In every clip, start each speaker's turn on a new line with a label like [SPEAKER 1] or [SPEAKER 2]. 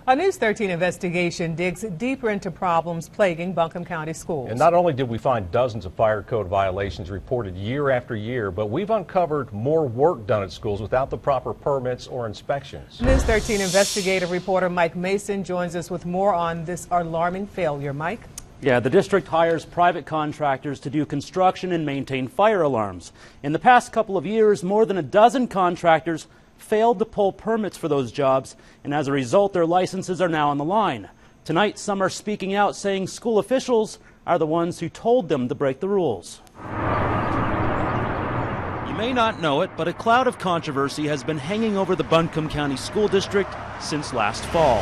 [SPEAKER 1] A News 13 investigation digs deeper into problems plaguing Buncombe County schools.
[SPEAKER 2] And not only did we find dozens of fire code violations reported year after year, but we've uncovered more work done at schools without the proper permits or inspections.
[SPEAKER 1] News 13 investigative reporter Mike Mason joins us with more on this alarming failure. Mike?
[SPEAKER 3] Yeah, the district hires private contractors to do construction and maintain fire alarms. In the past couple of years, more than a dozen contractors failed to pull permits for those jobs, and as a result, their licenses are now on the line. Tonight, some are speaking out, saying school officials are the ones who told them to break the rules. You may not know it, but a cloud of controversy has been hanging over the Buncombe County School District since last fall.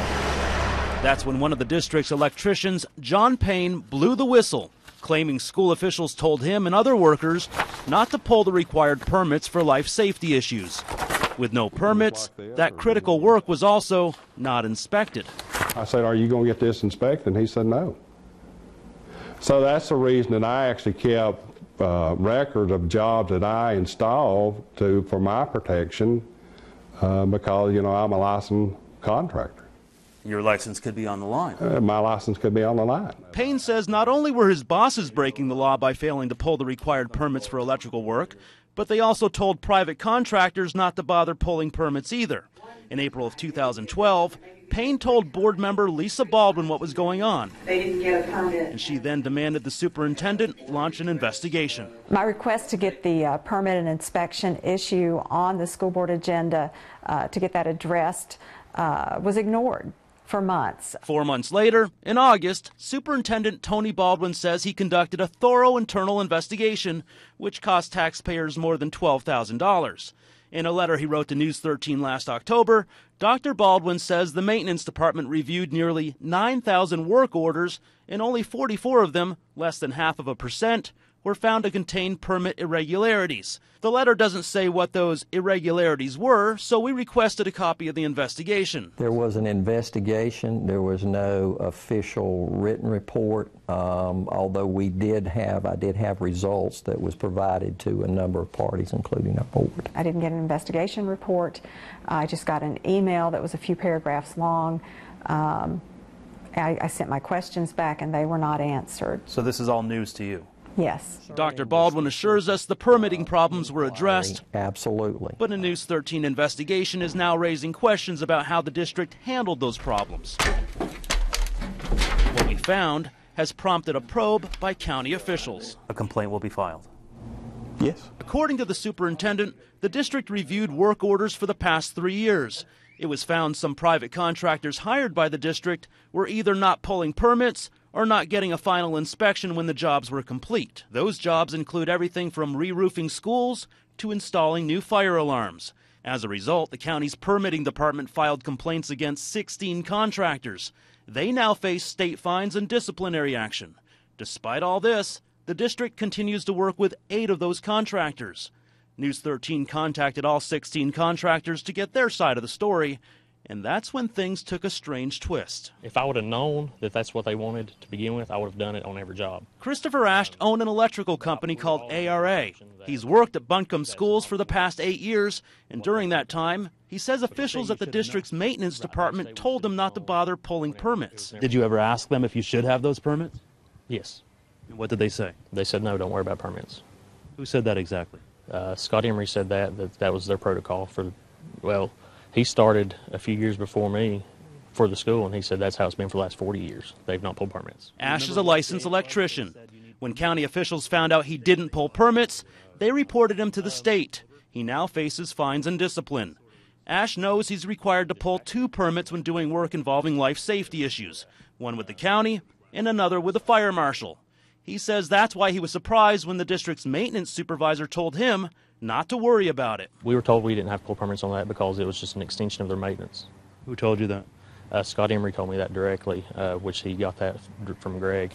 [SPEAKER 3] That's when one of the district's electricians, John Payne, blew the whistle, claiming school officials told him and other workers not to pull the required permits for life safety issues. With no permits, that critical work was also not inspected.
[SPEAKER 4] I said, "Are you going to get this inspected?" And he said, "No." So that's the reason that I actually kept record of jobs that I installed for my protection because, you know, I'm a licensed contractor.
[SPEAKER 3] Your license could be on the line.
[SPEAKER 4] My license could be on the line.
[SPEAKER 3] Payne says not only were his bosses breaking the law by failing to pull the required permits for electrical work, but they also told private contractors not to bother pulling permits either. In April of 2012, Payne told board member Lisa Baldwin what was going on.
[SPEAKER 5] They didn't get a permit.
[SPEAKER 3] And she then demanded the superintendent launch an investigation.
[SPEAKER 6] My request to get the permit and inspection issue on the school board agenda to get that addressed was ignored for months.
[SPEAKER 3] 4 months later, in August, Superintendent Tony Baldwin says he conducted a thorough internal investigation, which cost taxpayers more than $12,000. In a letter he wrote to News 13 last October, Dr. Baldwin says the maintenance department reviewed nearly 9,000 work orders, and only 44 of them, less than 0.5%, were found to contain permit irregularities. The letter doesn't say what those irregularities were, so we requested a copy of the investigation.
[SPEAKER 7] There was an investigation. There was no official written report, although I did have results that was provided to a number of parties, including our board.
[SPEAKER 6] I didn't get an investigation report. I just got an email that was a few paragraphs long. I sent my questions back and they were not answered.
[SPEAKER 3] So this is all news to you?
[SPEAKER 6] Yes.
[SPEAKER 3] Dr. Baldwin assures us the permitting problems were addressed.
[SPEAKER 7] Absolutely.
[SPEAKER 3] But a News 13 investigation is now raising questions about how the district handled those problems. What we found has prompted a probe by county officials. A complaint will be filed.
[SPEAKER 4] Yes.
[SPEAKER 3] According to the superintendent, the district reviewed work orders for the past 3 years. It was found some private contractors hired by the district were either not pulling permits or not getting a final inspection when the jobs were complete. Those jobs include everything from re-roofing schools to installing new fire alarms. As a result, the county's permitting department filed complaints against 16 contractors. They now face state fines and disciplinary action. Despite all this, the district continues to work with 8 of those contractors. News 13 contacted all 16 contractors to get their side of the story, and that's when things took a strange twist.
[SPEAKER 8] If I would have known that that's what they wanted to begin with, I would have done it on every job.
[SPEAKER 3] Christopher Ash owned an electrical company called ARA. He's worked at Buncombe schools for the past 8 years, and during that time, he says officials at the district's maintenance department told him not to bother pulling permits. Did you ever ask them if you should have those permits?
[SPEAKER 8] Yes.
[SPEAKER 3] What did they say?
[SPEAKER 8] They said, no, don't worry about permits.
[SPEAKER 3] Who said that exactly?
[SPEAKER 8] Scott Emery said that was their protocol for, well, he started a few years before me for the school, and he said that's how it's been for the last 40 years. They've not pulled permits.
[SPEAKER 3] Ash is a licensed electrician. When county officials found out he didn't pull permits, they reported him to the state. He now faces fines and discipline. Ash knows he's required to pull 2 permits when doing work involving life safety issues, one with the county and another with the fire marshal. He says that's why he was surprised when the district's maintenance supervisor told him not to worry about it.
[SPEAKER 8] We were told we didn't have to pull permits on that because it was just an extension of their maintenance.
[SPEAKER 3] Who told you that?
[SPEAKER 8] Scott Emery told me that directly, which he got that from Greg.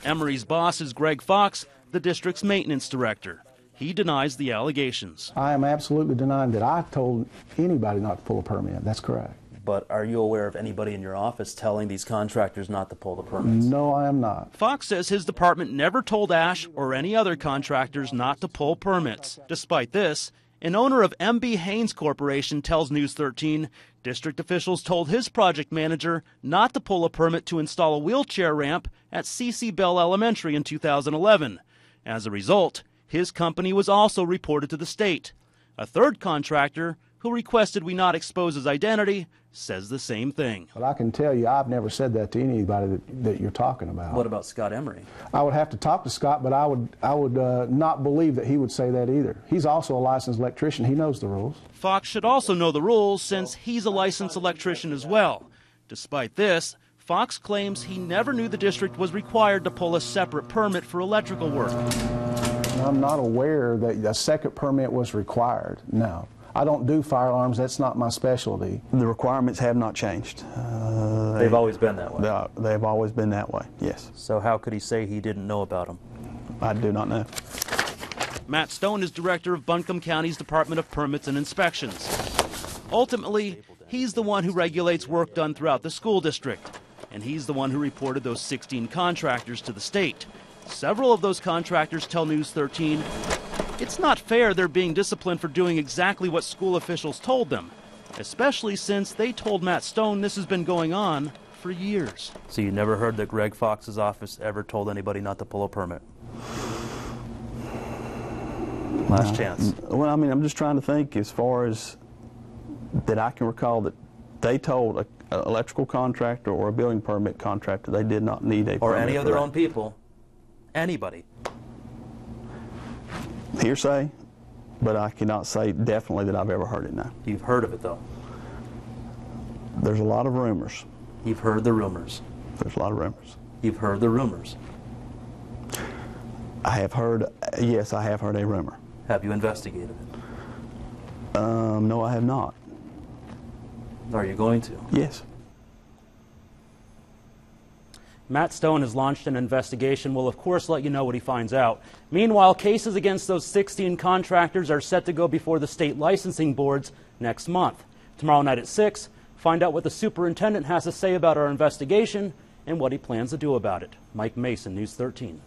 [SPEAKER 3] Emery's boss is Greg Fox, the district's maintenance director. He denies the allegations.
[SPEAKER 9] I am absolutely denying that I told anybody not to pull a permit. That's correct.
[SPEAKER 3] But are you aware of anybody in your office telling these contractors not to pull the permits?
[SPEAKER 9] No, I am not.
[SPEAKER 3] Fox says his department never told Ash or any other contractors not to pull permits. Despite this, An owner of MB Haynes Corporation tells News 13 district officials told his project manager not to pull a permit to install a wheelchair ramp at C.C. Bell Elementary in 2011. As a result, his company was also reported to the state. A third contractor, who requested we not expose his identity, says the same thing.
[SPEAKER 9] But I can tell you, I've never said that to anybody that you're talking about.
[SPEAKER 5] What about Scott Emery?
[SPEAKER 9] I would have to talk to Scott, but I would not believe that he would say that either. He's also a licensed electrician. He knows the rules.
[SPEAKER 3] Fox should also know the rules since he's a licensed electrician as well. Despite this, Fox claims he never knew the district was required to pull a separate permit for electrical work.
[SPEAKER 9] I'm not aware that a second permit was required, no. I don't do fire alarms. That's not my specialty.
[SPEAKER 10] The requirements have not changed.
[SPEAKER 5] They've always been that way?
[SPEAKER 10] They've always been that way, yes.
[SPEAKER 5] So how could he say he didn't know about them?
[SPEAKER 10] I do not know.
[SPEAKER 3] Matt Stone is director of Buncombe County's Department of Permits and Inspections. Ultimately, he's the one who regulates work done throughout the school district, and he's the one who reported those 16 contractors to the state. Several of those contractors tell News 13 it's not fair they're being disciplined for doing exactly what school officials told them, especially since they told Matt Stone this has been going on for years.
[SPEAKER 5] So you never heard that Greg Fox's office ever told anybody not to pull a permit? Last chance.
[SPEAKER 10] Well, I mean, I'm just trying to think as far as that I can recall that they told an electrical contractor or a building permit contractor they did not need a permit.
[SPEAKER 5] Or any of their own people. Anybody.
[SPEAKER 10] Hearsay, but I cannot say definitely that I've ever heard it now.
[SPEAKER 5] You've heard of it, though?
[SPEAKER 10] There's a lot of rumors.
[SPEAKER 5] You've heard the rumors?
[SPEAKER 10] There's a lot of rumors.
[SPEAKER 5] You've heard the rumors?
[SPEAKER 10] I have heard, yes, I have heard a rumor.
[SPEAKER 5] Have you investigated it?
[SPEAKER 10] No, I have not.
[SPEAKER 5] Are you going to?
[SPEAKER 10] Yes.
[SPEAKER 5] Matt Stone has launched an investigation. We'll, of course, let you know what he finds out. Meanwhile, cases against those 16 contractors are set to go before the state licensing boards next month. Tomorrow night at 6, find out what the superintendent has to say about our investigation and what he plans to do about it. Mike Mason, News 13.